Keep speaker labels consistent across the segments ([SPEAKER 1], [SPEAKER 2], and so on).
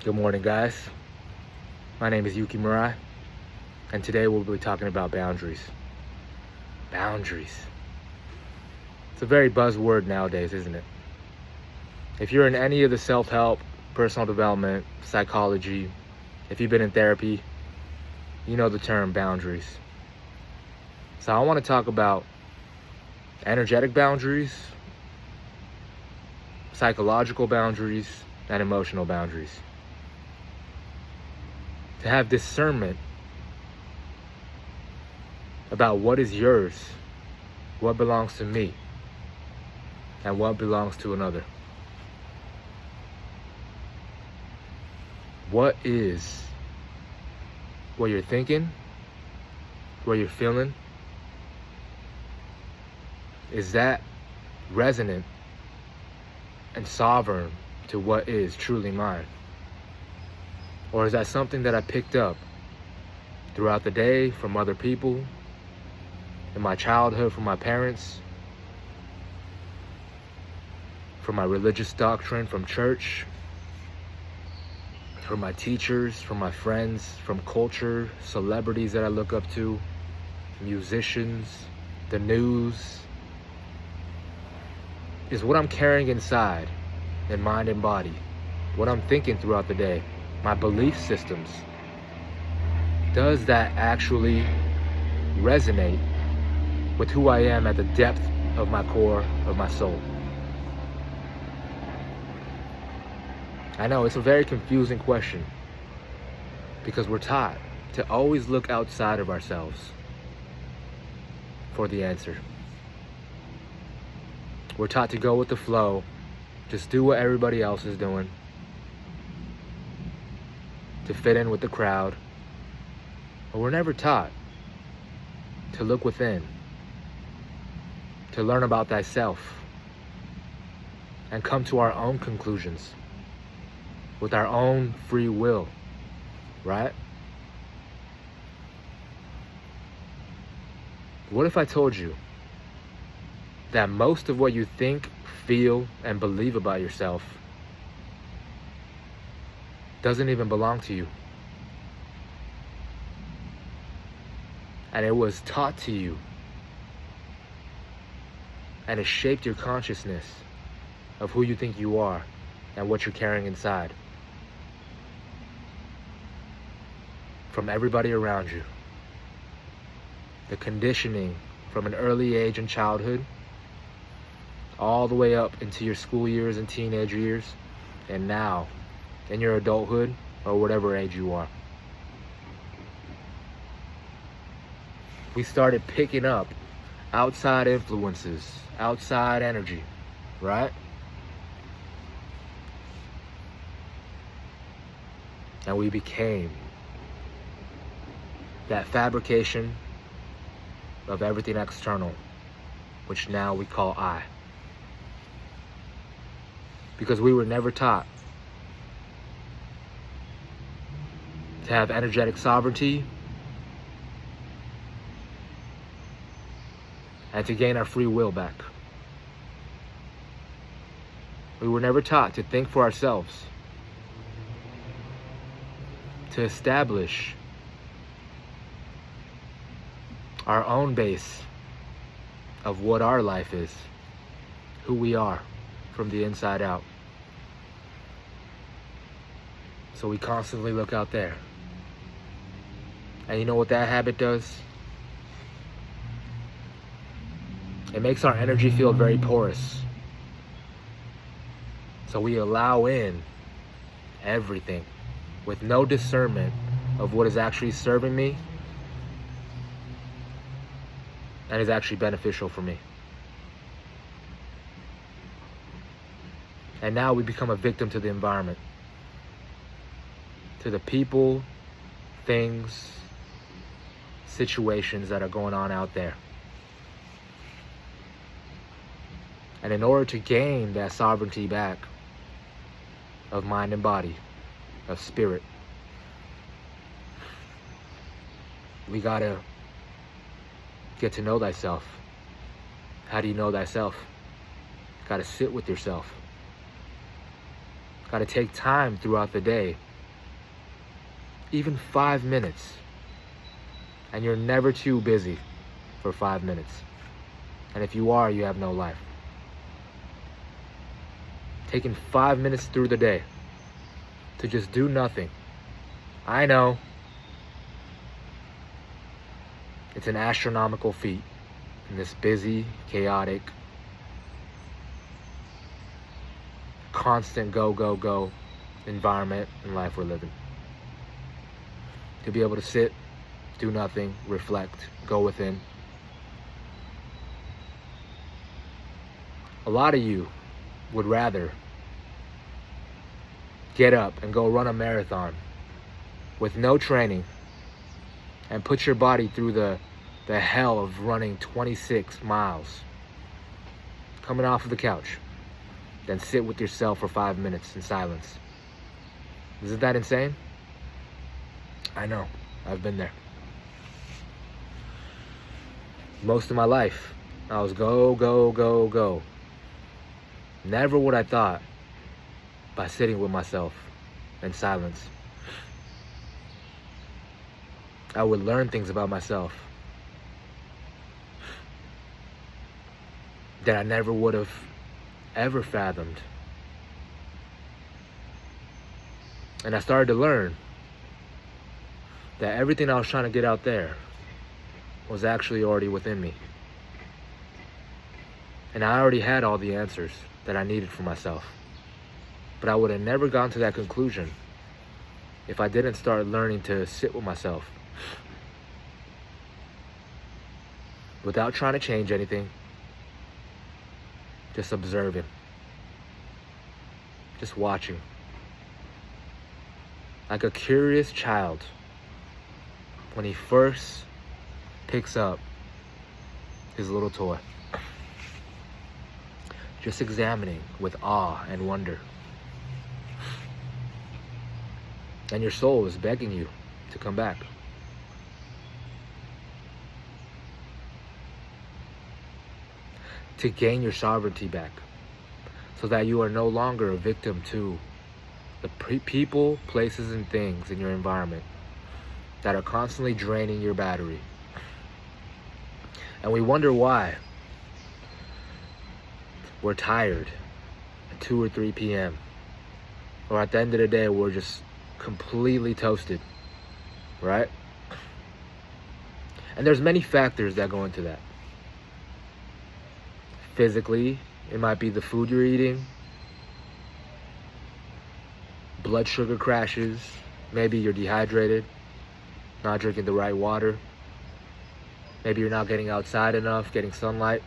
[SPEAKER 1] Good morning, guys. My name is Yuki Murai, and today we'll be talking about boundaries. Boundaries. It's a very buzzword nowadays, isn't it? If you're in any of the self-help, personal development, psychology, if you've been in therapy, you know the term boundaries. So I want to talk about energetic boundaries, psychological boundaries, and emotional boundaries. To have discernment about what is yours, what belongs to me, and what belongs to another. What is what you're thinking, what you're feeling? Is that resonant and sovereign to what is truly mine? Or is that something that I picked up throughout the day from other people, in my childhood from my parents, from my religious doctrine, from church, from my teachers, from my friends, from culture, celebrities that I look up to, musicians, the news? Is what I'm carrying inside in mind and body, what I'm thinking throughout the day, my belief systems, does that actually resonate with who I am at the depth of my core, of my soul? I know it's a very confusing question because we're taught to always look outside of ourselves for the answer. We're taught to go with the flow, just do what everybody else is doing, to fit in with the crowd. But we're never taught to look within, to learn about thyself, and come to our own conclusions with our own free will, right? What if I told you that most of what you think, feel, and believe about yourself doesn't even belong to you? And it was taught to you, and it shaped your consciousness of who you think you are and what you're carrying inside from everybody around you. The conditioning from an early age in childhood all the way up into your school years and teenage years, and now in your adulthood or whatever age you are. We started picking up outside influences, outside energy, right? And we became that fabrication of everything external, which now we call I. Because we were never taught to have energetic sovereignty and to gain our free will back. We were never taught to think for ourselves, to establish our own base of what our life is, who we are from the inside out. So we constantly look out there. And you know what that habit does? It makes our energy field very porous. So we allow in everything with no discernment of what is actually serving me and is actually beneficial for me. And now we become a victim to the environment, to the people, things, situations that are going on out there. And in order to gain that sovereignty back of mind and body, of spirit, we gotta get to know thyself. How do you know thyself? Gotta sit with yourself. Gotta take time throughout the day even 5 minutes. And you're never too busy for 5 minutes. And if you are, you have no life. Taking 5 minutes through the day to just do nothing. I know it's an astronomical feat in this busy, chaotic, constant go, go, go environment and life we're living. To be able to sit, do nothing, reflect, go within. A lot of you would rather get up and go run a marathon with no training and put your body through the hell of running 26 miles coming off of the couch than sit with yourself for 5 minutes in silence. Isn't that insane? I know, I've been there. Most of my life, I was go, go, go, go. Never would I thought by sitting with myself in silence, I would learn things about myself that I never would have ever fathomed. And I started to learn that everything I was trying to get out there was actually already within me. And I already had all the answers that I needed for myself. But I would have never gotten to that conclusion if I didn't start learning to sit with myself without trying to change anything, just observing, just watching, like a curious child when he first picks up his little toy, just examining with awe and wonder. And your soul is begging you to come back. To gain your sovereignty back, so that you are no longer a victim to the people, places, and things in your environment that are constantly draining your battery. And we wonder why we're tired at 2 or 3 p.m. Or at the end of the day, we're just completely toasted, right? And there's many factors that go into that. Physically, it might be the food you're eating, blood sugar crashes, maybe you're dehydrated, not drinking the right water, maybe you're not getting outside enough, getting sunlight,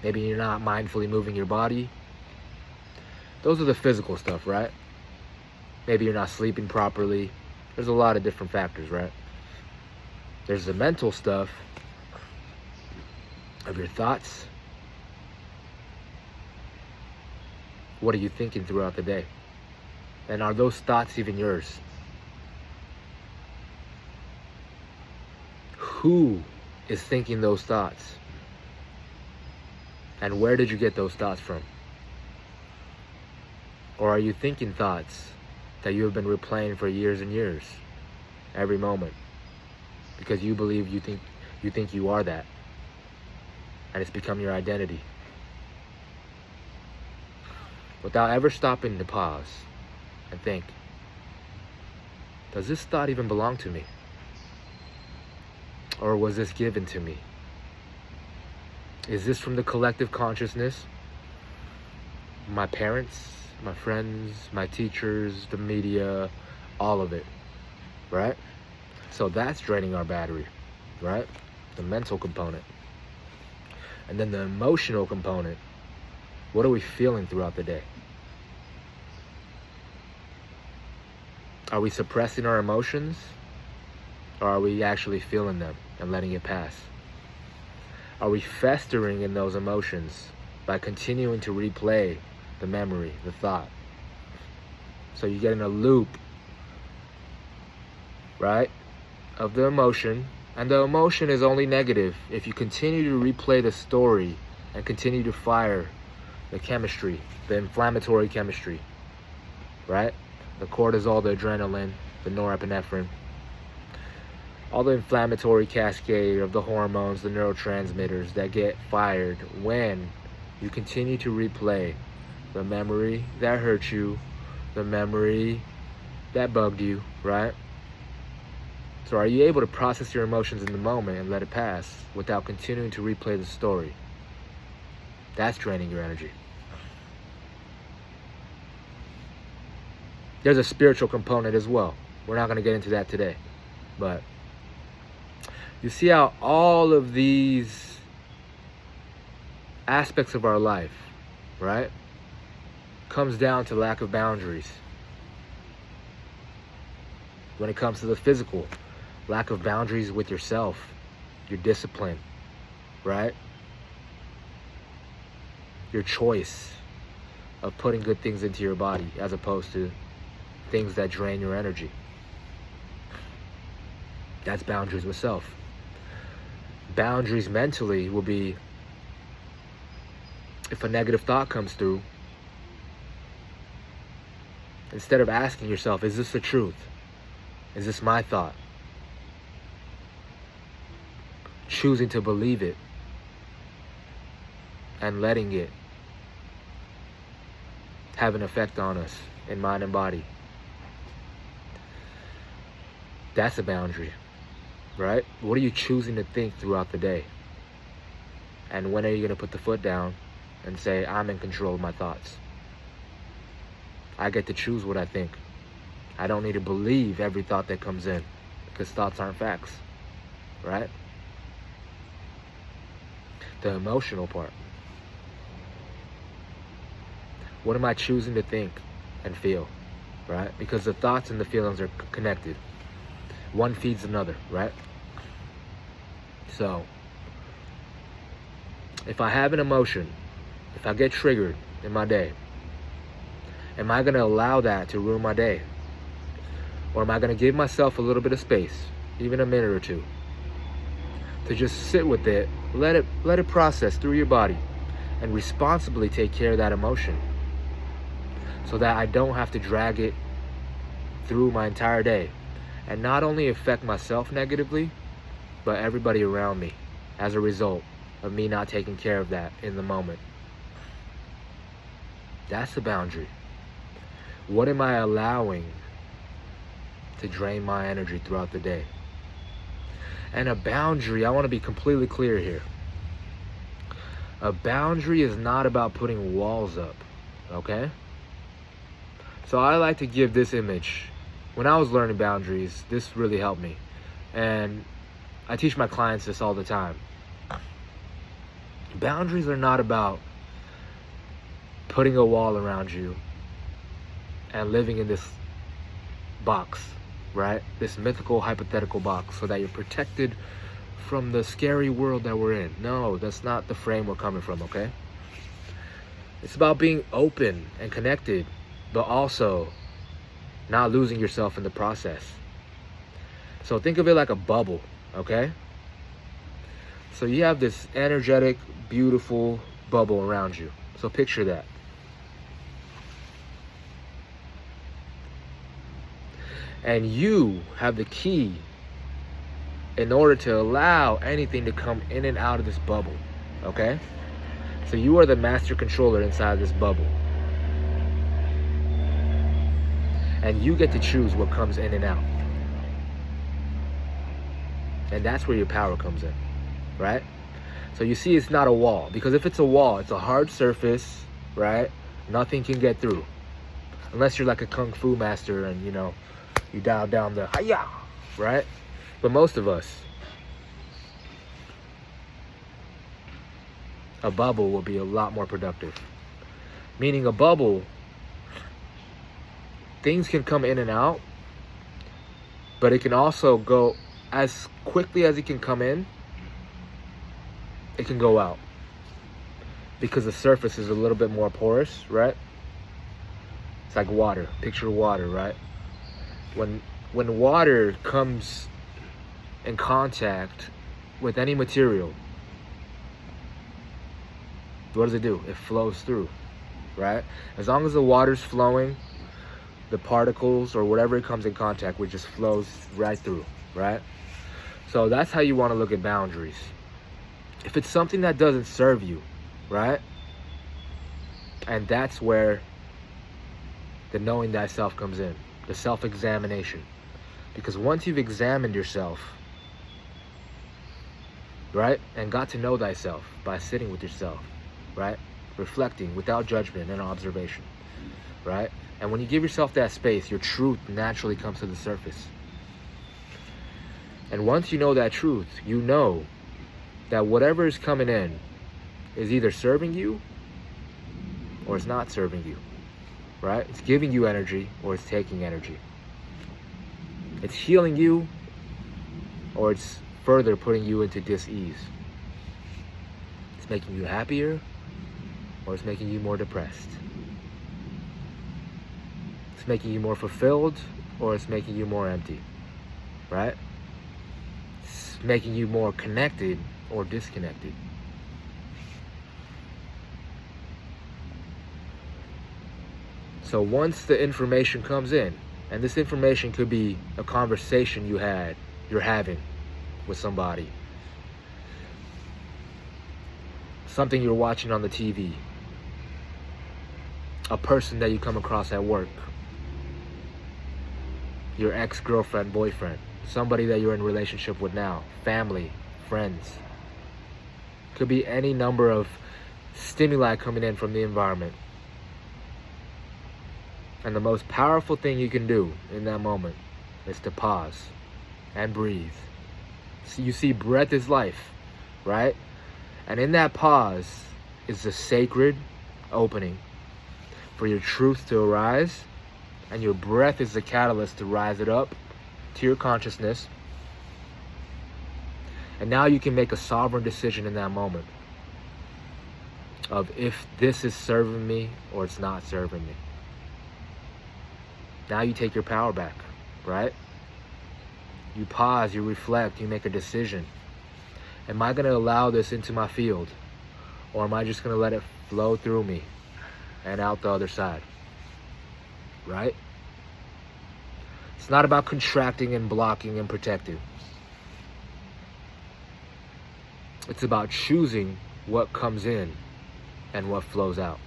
[SPEAKER 1] maybe you're not mindfully moving your body. Those are the physical stuff, right? Maybe you're not sleeping properly. There's a lot of different factors, right? There's the mental stuff of your thoughts. What are you thinking throughout the day? And are those thoughts even yours? Who is thinking those thoughts? And where did you get those thoughts from? Or are you thinking thoughts that you have been replaying for years and years, every moment, because you believe you think you are that, and it's become your identity, without ever stopping to pause and think, does this thought even belong to me? Or was this given to me? Is this from the collective consciousness? My parents, my friends, my teachers, the media, all of it, right? So that's draining our battery, right? The mental component. And then the emotional component. What are we feeling throughout the day? Are we suppressing our emotions? Or are we actually feeling them and letting it pass? Are we festering in those emotions by continuing to replay the memory, the thought? So you get in a loop, right, of the emotion. And the emotion is only negative if you continue to replay the story and continue to fire the chemistry, the inflammatory chemistry, right? The cortisol, the adrenaline, the norepinephrine, all the inflammatory cascade of the hormones, the neurotransmitters that get fired when you continue to replay the memory that hurt you, the memory that bugged you, right? So are you able to process your emotions in the moment and let it pass without continuing to replay the story? That's draining your energy. There's a spiritual component as well. We're not going to get into that today. But you see how all of these aspects of our life, right, comes down to lack of boundaries. When it comes to the physical, lack of boundaries with yourself, your discipline, right? Your choice of putting good things into your body as opposed to things that drain your energy. That's boundaries with self. Boundaries mentally will be, if a negative thought comes through, instead of asking yourself, is this the truth? Is this my thought? Choosing to believe it and letting it have an effect on us in mind and body. That's a boundary, right? What are you choosing to think throughout the day? And when are you going to put the foot down and say, I'm in control of my thoughts? I get to choose what I think. I don't need to believe every thought that comes in, because thoughts aren't facts, right? The emotional part. What am I choosing to think and feel, right? Because the thoughts and the feelings are connected. One feeds another, right? So, if I have an emotion, if I get triggered in my day, am I going to allow that to ruin my day? Or am I going to give myself a little bit of space, even a minute or two, to just sit with it, let it process through your body, and responsibly take care of that emotion, so that I don't have to drag it through my entire day and not only affect myself negatively, but everybody around me as a result of me not taking care of that in the moment. That's the boundary. What am I allowing to drain my energy throughout the day? And a boundary, I want to be completely clear here. A boundary is not about putting walls up, okay? So I like to give this image. When I was learning boundaries, this really helped me. And I teach my clients this all the time. Boundaries are not about putting a wall around you and living in this box, right? This mythical, hypothetical box, so that you're protected from the scary world that we're in. No, that's not the frame we're coming from, okay? It's about being open and connected, but also not losing yourself in the process. So think of it like a bubble, okay? So you have this energetic, beautiful bubble around you. So picture that. And you have the key in order to allow anything to come in and out of this bubble, okay? So you are the master controller inside this bubble. And you get to choose what comes in and out. And that's where your power comes in, right? So you see, it's not a wall. Because if it's a wall, it's a hard surface, right? Nothing can get through. Unless you're like a kung fu master and, you dial down the hi-ya, right? But most of us, a bubble will be a lot more productive. Meaning a bubble, things can come in and out, but it can also go as quickly as it can come in, it can go out. Because the surface is a little bit more porous, right? It's like water. Picture water, right? When water comes in contact with any material, what does it do? It flows through, right? As long as the water's flowing, the particles or whatever it comes in contact with just flows right through, right? So that's how you want to look at boundaries. If it's something that doesn't serve you, right? And that's where the knowing thyself comes in, the self-examination. Because once you've examined yourself, right, and got to know thyself by sitting with yourself, right, reflecting without judgment and observation, right, and when you give yourself that space, your truth naturally comes to the surface. And once you know that truth, you know that whatever is coming in is either serving you or it's not serving you, right? It's giving you energy or it's taking energy. It's healing you or it's further putting you into dis-ease. It's making you happier or it's making you more depressed. It's making you more fulfilled or it's making you more empty, right? It's making you more connected or disconnected. So once the information comes in, and this information could be a conversation you're having with somebody, something you're watching on the TV, a person that you come across at work, your ex-girlfriend, boyfriend, somebody that you're in a relationship with now, family, friends. Could be any number of stimuli coming in from the environment. And the most powerful thing you can do in that moment is to pause and breathe. So you see, breath is life, right? And in that pause is a sacred opening for your truth to arise, and your breath is the catalyst to rise it up to your consciousness. And now you can make a sovereign decision in that moment of if this is serving me or it's not serving me. Now you take your power back, right? You pause, you reflect, you make a decision. Am I going to allow this into my field? Or am I just going to let it flow through me and out the other side? Right? It's not about contracting and blocking and protecting. It's about choosing what comes in and what flows out,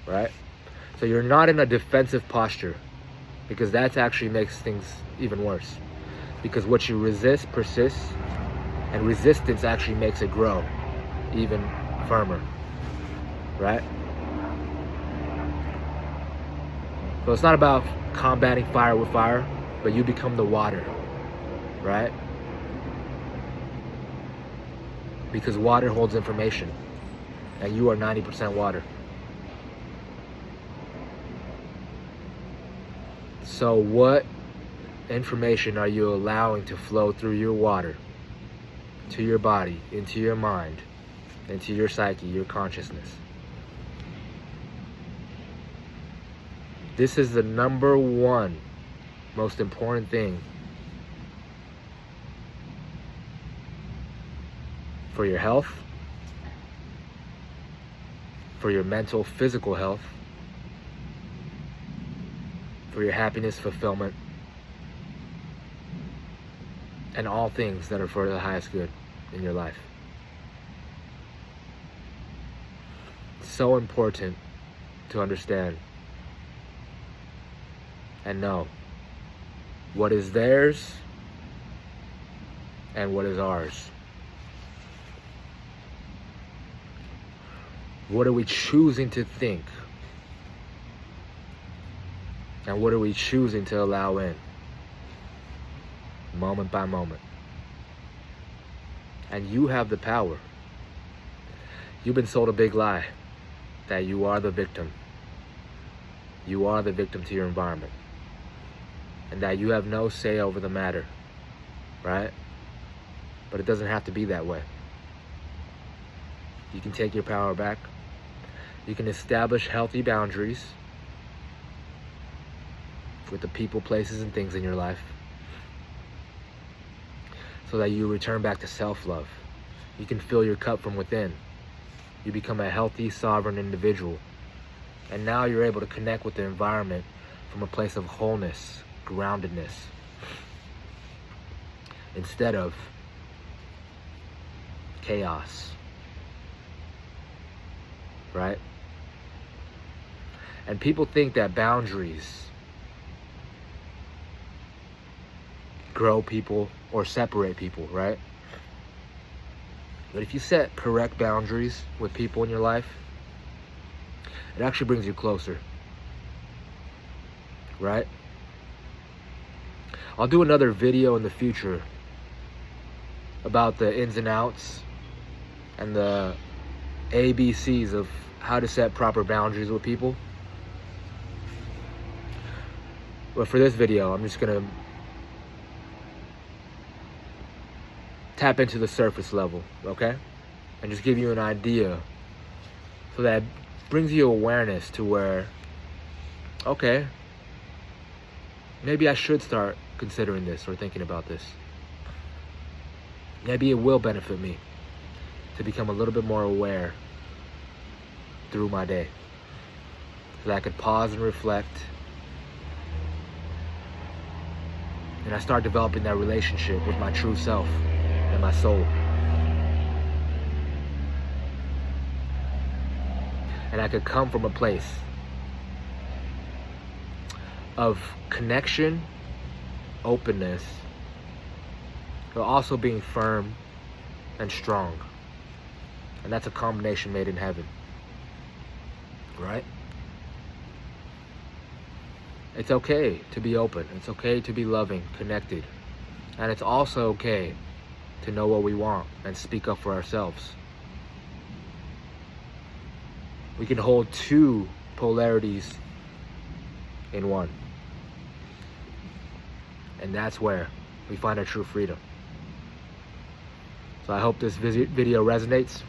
[SPEAKER 1] right? So you're not in a defensive posture, because that actually makes things even worse. Because what you resist persists, and resistance actually makes it grow even firmer, right? So it's not about combating fire with fire, but you become the water, right? Because water holds information, and you are 90% water. So what information are you allowing to flow through your water, to your body, into your mind, into your psyche, your consciousness? This is the number one most important thing for your health, for your mental, physical health, for your happiness, fulfillment, and all things that are for the highest good in your life. It's so important to understand and know what is theirs and what is ours. What are we choosing to think? And what are we choosing to allow in? Moment by moment. And you have the power. You've been sold a big lie that you are the victim. You are the victim to your environment. And that you have no say over the matter, right? But it doesn't have to be that way. You can take your power back. You can establish healthy boundaries with the people, places, and things in your life so that you return back to self-love. You can fill your cup from within. You become a healthy, sovereign individual. And now you're able to connect with the environment from a place of wholeness, groundedness, instead of chaos, right? And people think that boundaries grow people or separate people, right? But if you set correct boundaries with people in your life, it actually brings you closer, right? I'll do another video in the future about the ins and outs and the ABCs of how to set proper boundaries with people. But for this video, I'm just gonna tap into the surface level, okay? And just give you an idea so that brings you awareness to where, okay, maybe I should start considering this or thinking about this. Maybe it will benefit me to become a little bit more aware through my day, so that I could pause and reflect, and I start developing that relationship with my true self and my soul. And I could come from a place of connection, openness, but also being firm and strong. And that's a combination made in heaven, right? It's okay to be open. It's okay to be loving, connected. And it's also okay to know what we want and speak up for ourselves. We can hold two polarities in one. And that's where we find our true freedom. So I hope this video resonates.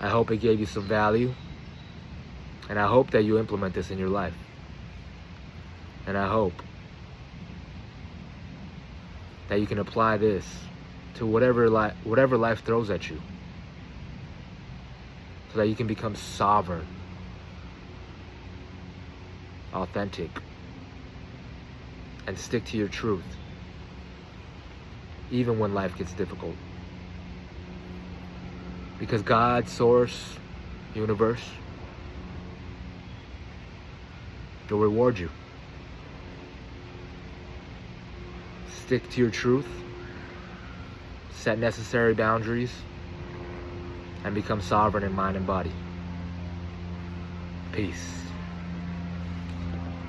[SPEAKER 1] I hope it gave you some value. And I hope that you implement this in your life. And I hope that you can apply this to whatever life throws at you, so that you can become sovereign, authentic, and stick to your truth, even when life gets difficult. Because God, source, universe, will reward you. Stick to your truth, set necessary boundaries, and become sovereign in mind and body. Peace.